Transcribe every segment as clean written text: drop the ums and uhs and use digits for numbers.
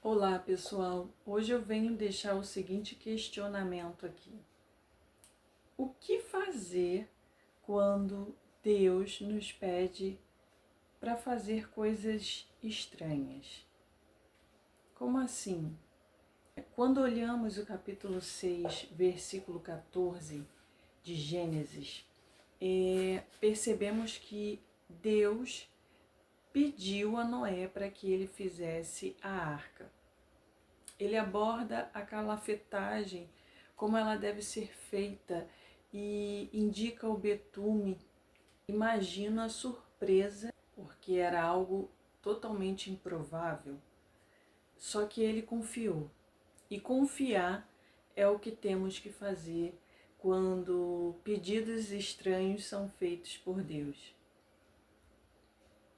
Olá, pessoal. Hoje eu venho deixar o seguinte questionamento aqui. O que fazer quando Deus nos pede para fazer coisas estranhas? Como assim? Quando olhamos o capítulo 6, versículo 14 de Gênesis, percebemos que Deus pediu a Noé para que ele fizesse a arca. Ele aborda a calafetagem, como ela deve ser feita e indica o betume. Imagino a surpresa, porque era algo totalmente improvável. Só que ele confiou. E confiar é o que temos que fazer quando pedidos estranhos são feitos por Deus.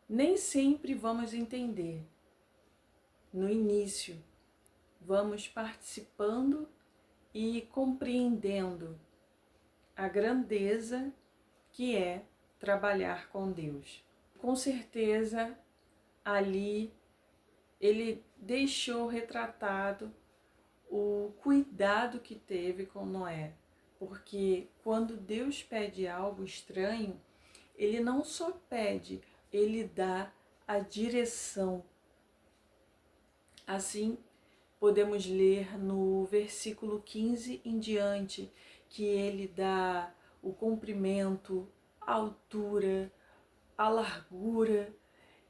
Nem sempre vamos entender no início. Vamos participando e compreendendo a grandeza que é trabalhar com Deus. Com certeza, ali ele deixou retratado o cuidado que teve com Noé, porque quando Deus pede algo estranho, ele não só pede, ele dá a direção. Assim, podemos ler no versículo 15 em diante, que ele dá o comprimento, a altura, a largura.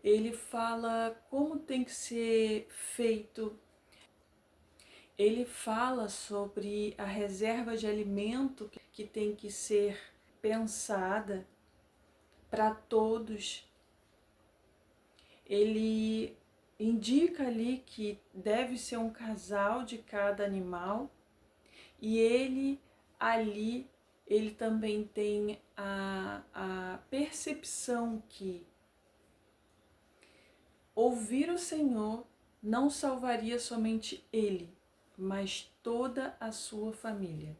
Ele fala como tem que ser feito. Ele fala sobre a reserva de alimento que tem que ser pensada para todos. Ele indica ali que deve ser um casal de cada animal e ele também tem a percepção que ouvir o Senhor não salvaria somente ele, mas toda a sua família,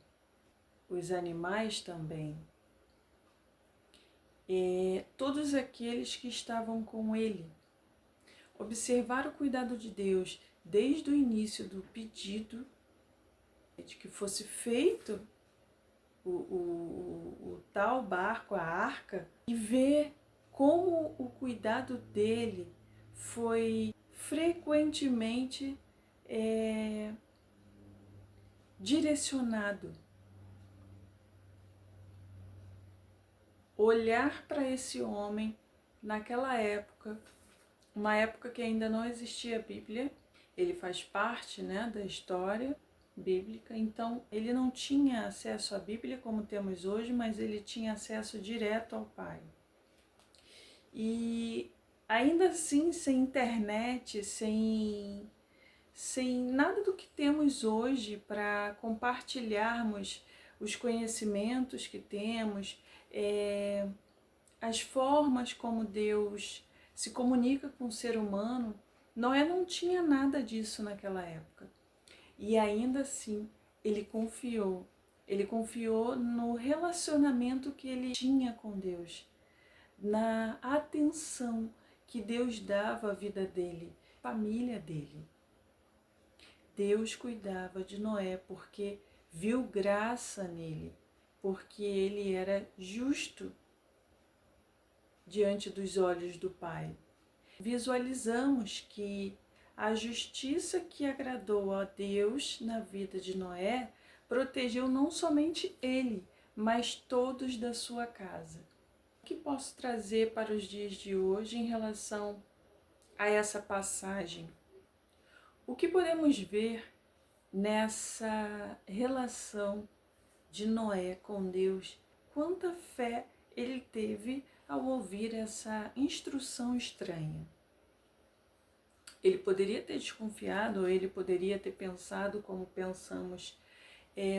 os animais também, e todos aqueles que estavam com ele. Observar o cuidado de Deus desde o início do pedido de que fosse feito o tal barco, a arca, e ver como o cuidado dele foi frequentemente direcionado. Olhar para esse homem naquela época, uma época que ainda não existia a Bíblia, ele faz parte, da história bíblica, então ele não tinha acesso à Bíblia como temos hoje, mas ele tinha acesso direto ao Pai. E ainda assim, sem internet, sem nada do que temos hoje para compartilharmos os conhecimentos que temos, as formas como Deus se comunica com o ser humano, Noé não tinha nada disso naquela época. E ainda assim, ele confiou no relacionamento que ele tinha com Deus, na atenção que Deus dava à vida dele, à família dele. Deus cuidava de Noé porque viu graça nele, porque ele era justo diante dos olhos do Pai. Visualizamos que a justiça que agradou a Deus na vida de Noé protegeu não somente ele, mas todos da sua casa. O que posso trazer para os dias de hoje em relação a essa passagem? O que podemos ver nessa relação de Noé com Deus? Quanta fé ele teve ao ouvir essa instrução estranha. Ele poderia ter desconfiado, ou ele poderia ter pensado como pensamos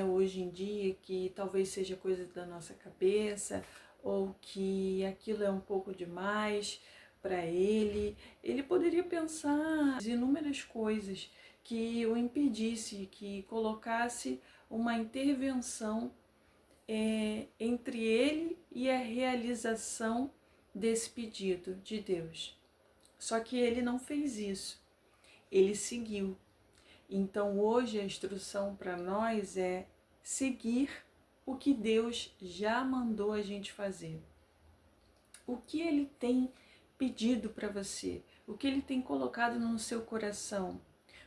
hoje em dia, que talvez seja coisa da nossa cabeça, ou que aquilo é um pouco demais para ele. Ele poderia pensar inúmeras coisas que o impedisse, que colocasse uma intervenção entre ele e a realização desse pedido de Deus. Só que ele não fez isso. ele seguiu. Então hoje a instrução para nós é seguir o que Deus já mandou a gente fazer. O que Ele tem pedido para você, o que Ele tem colocado no seu coração,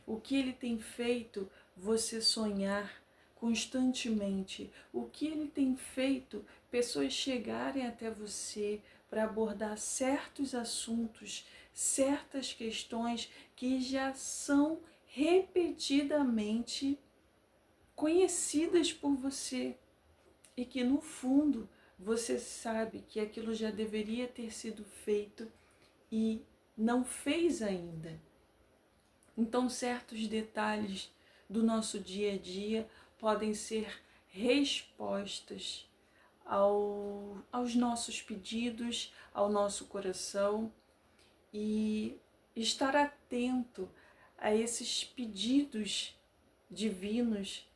o que Ele tem feito você sonhar constantemente, o que Ele tem feito pessoas chegarem até você para abordar certos assuntos, certas questões que já são repetidamente conhecidas por você e que no fundo você sabe que aquilo já deveria ter sido feito e não fez ainda. Então certos detalhes do nosso dia a dia podem ser respostas aos nossos pedidos, ao nosso coração, e estar atento a esses pedidos divinos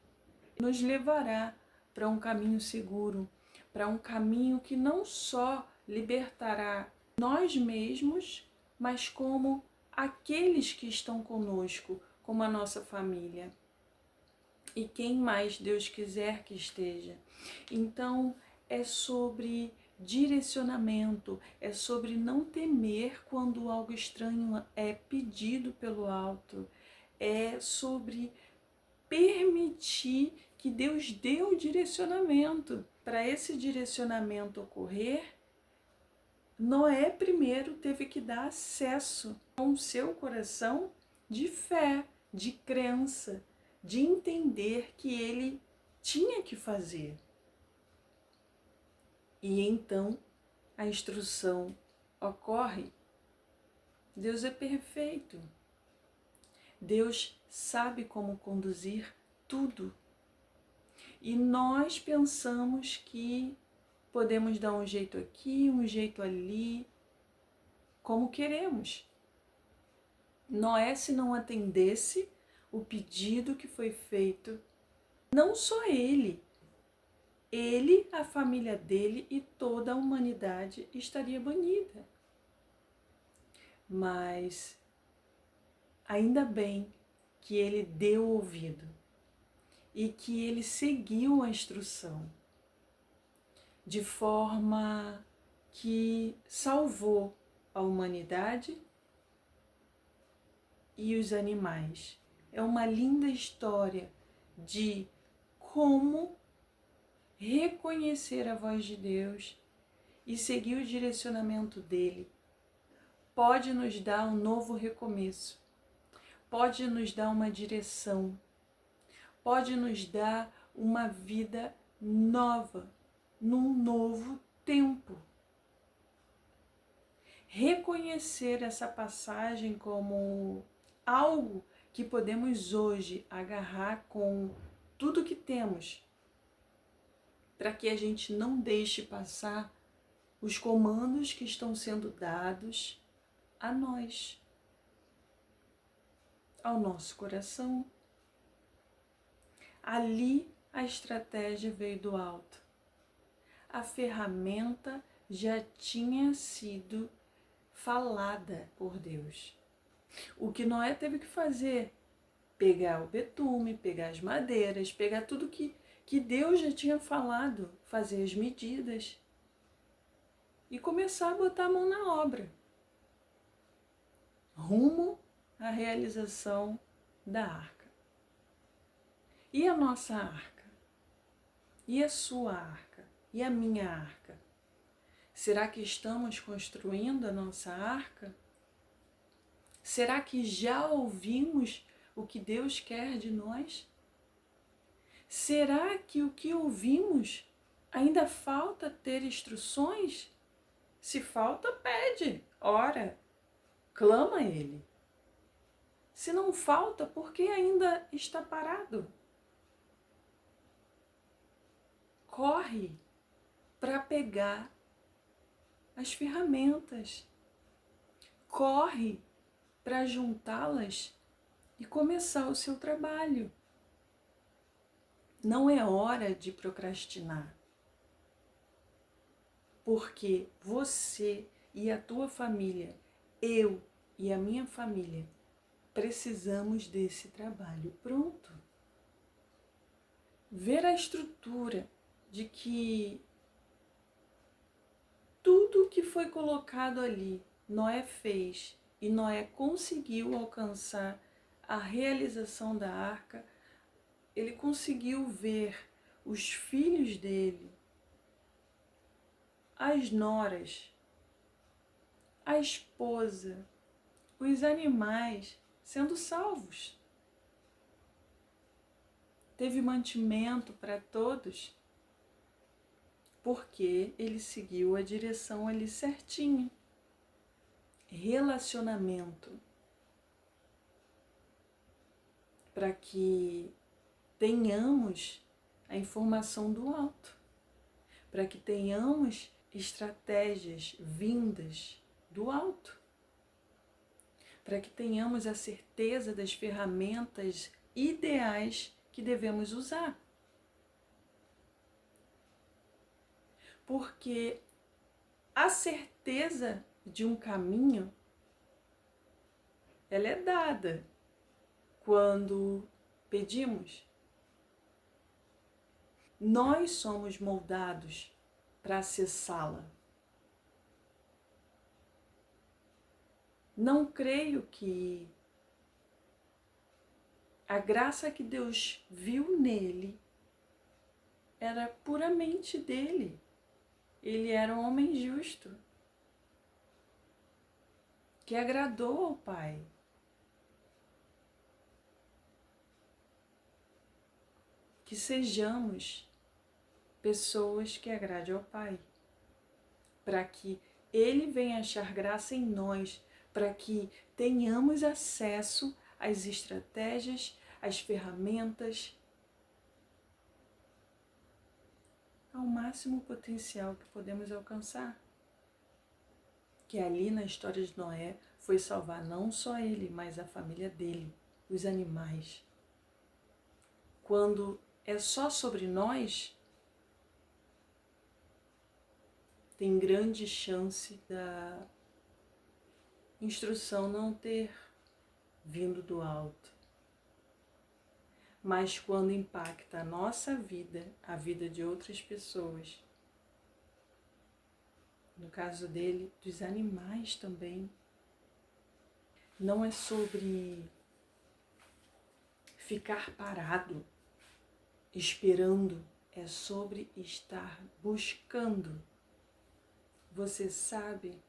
nos levará para um caminho seguro, para um caminho que não só libertará nós mesmos, mas como aqueles que estão conosco, como a nossa família. E quem mais Deus quiser que esteja. Então, é sobre direcionamento, é sobre não temer quando algo estranho é pedido pelo alto, é sobre permitir que Deus dê o direcionamento. Para esse direcionamento ocorrer, Noé primeiro teve que dar acesso ao seu coração de fé, de crença, de entender que ele tinha que fazer. E então a instrução ocorre. Deus é perfeito. Deus sabe como conduzir tudo. E nós pensamos que podemos dar um jeito aqui, um jeito ali, como queremos. Noé, se não atendesse o pedido que foi feito, não só ele, a família dele e toda a humanidade estaria banida. Mas ainda bem que ele deu ouvido e que ele seguiu a instrução, de forma que salvou a humanidade e os animais. É uma linda história de como reconhecer a voz de Deus e seguir o direcionamento dele pode nos dar um novo recomeço, pode nos dar uma direção, pode nos dar uma vida nova, num novo tempo. Reconhecer essa passagem como algo que podemos hoje agarrar com tudo que temos, para que a gente não deixe passar os comandos que estão sendo dados a nós, ao nosso coração. Ali a estratégia veio do alto. A ferramenta já tinha sido falada por Deus. O que Noé teve que fazer? Pegar o betume, pegar as madeiras, pegar tudo que Deus já tinha falado, fazer as medidas e começar a botar a mão na obra, rumo à realização da arca. E a nossa arca? E a sua arca? E a minha arca? Será que estamos construindo a nossa arca? Será que já ouvimos o que Deus quer de nós? Será que o que ouvimos ainda falta ter instruções? Se falta, pede, ora, clama a Ele. Se não falta, por que ainda está parado? Corre para pegar as ferramentas. Corre para juntá-las e começar o seu trabalho. Não é hora de procrastinar, porque você e a tua família, eu e a minha família, precisamos desse trabalho pronto. Ver a estrutura de que tudo que foi colocado ali, Noé fez e Noé conseguiu alcançar a realização da arca. Ele conseguiu ver os filhos dele, as noras, a esposa, os animais sendo salvos. Teve mantimento para todos, porque ele seguiu a direção ali certinho. Relacionamento. Para que tenhamos a informação do alto. Para que tenhamos estratégias vindas do alto. Para que tenhamos a certeza das ferramentas ideais que devemos usar. Porque a certeza de um caminho, ela é dada quando pedimos. Nós somos moldados para acessá-la. Não creio que a graça que Deus viu nele era puramente dele. Ele era um homem justo, que agradou ao Pai. Que sejamos pessoas que agradem ao Pai, para que Ele venha achar graça em nós, para que tenhamos acesso às estratégias, às ferramentas, ao máximo potencial que podemos alcançar. Que ali na história de Noé foi salvar não só ele, mas a família dele, os animais. Quando é só sobre nós, tem grande chance da instrução não ter vindo do alto. Mas quando impacta a nossa vida, a vida de outras pessoas, no caso dele, dos animais também, não é sobre ficar parado, esperando, é sobre estar buscando. Você sabe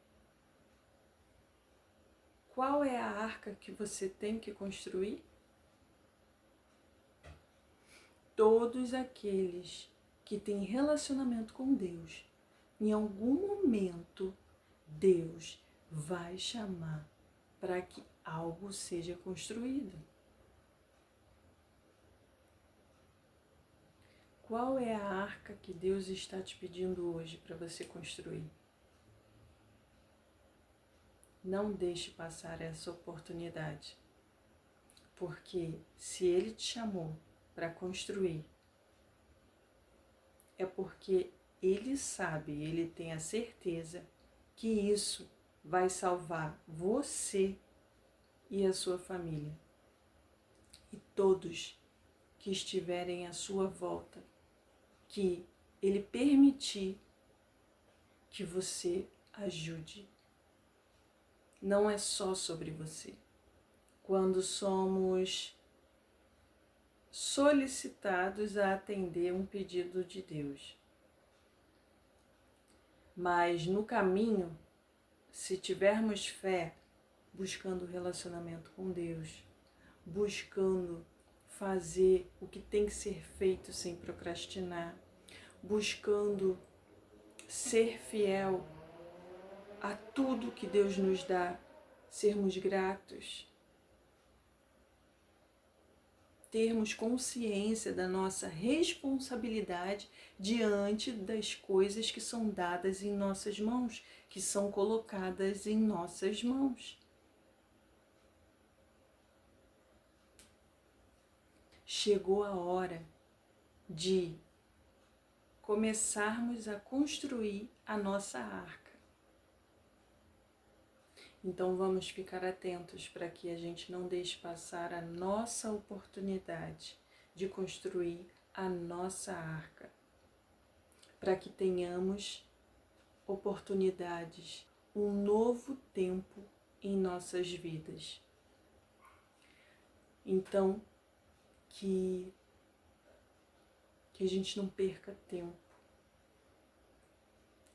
qual é a arca que você tem que construir? Todos aqueles que têm relacionamento com Deus, em algum momento, Deus vai chamar para que algo seja construído. Qual é a arca que Deus está te pedindo hoje para você construir? Não deixe passar essa oportunidade, porque se Ele te chamou para construir, é porque Ele sabe, Ele tem a certeza que isso vai salvar você e a sua família e todos que estiverem à sua volta, que Ele permitir que você ajude. Não é só sobre você. Quando somos solicitados a atender um pedido de Deus. Mas no caminho, se tivermos fé, buscando relacionamento com Deus, buscando fazer o que tem que ser feito sem procrastinar, buscando ser fiel a tudo que Deus nos dá, sermos gratos, termos consciência da nossa responsabilidade diante das coisas que são dadas em nossas mãos, que são colocadas em nossas mãos. Chegou a hora de começarmos a construir a nossa arca. Então vamos ficar atentos para que a gente não deixe passar a nossa oportunidade de construir a nossa arca, para que tenhamos oportunidades, um novo tempo em nossas vidas. Então, que a gente não perca tempo,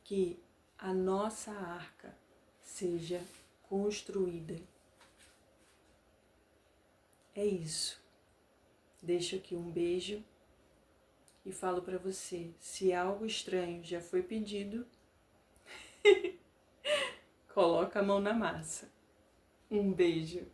que a nossa arca seja construída. É isso. Deixo aqui um beijo e falo para você, se algo estranho já foi pedido, coloca a mão na massa. Um beijo.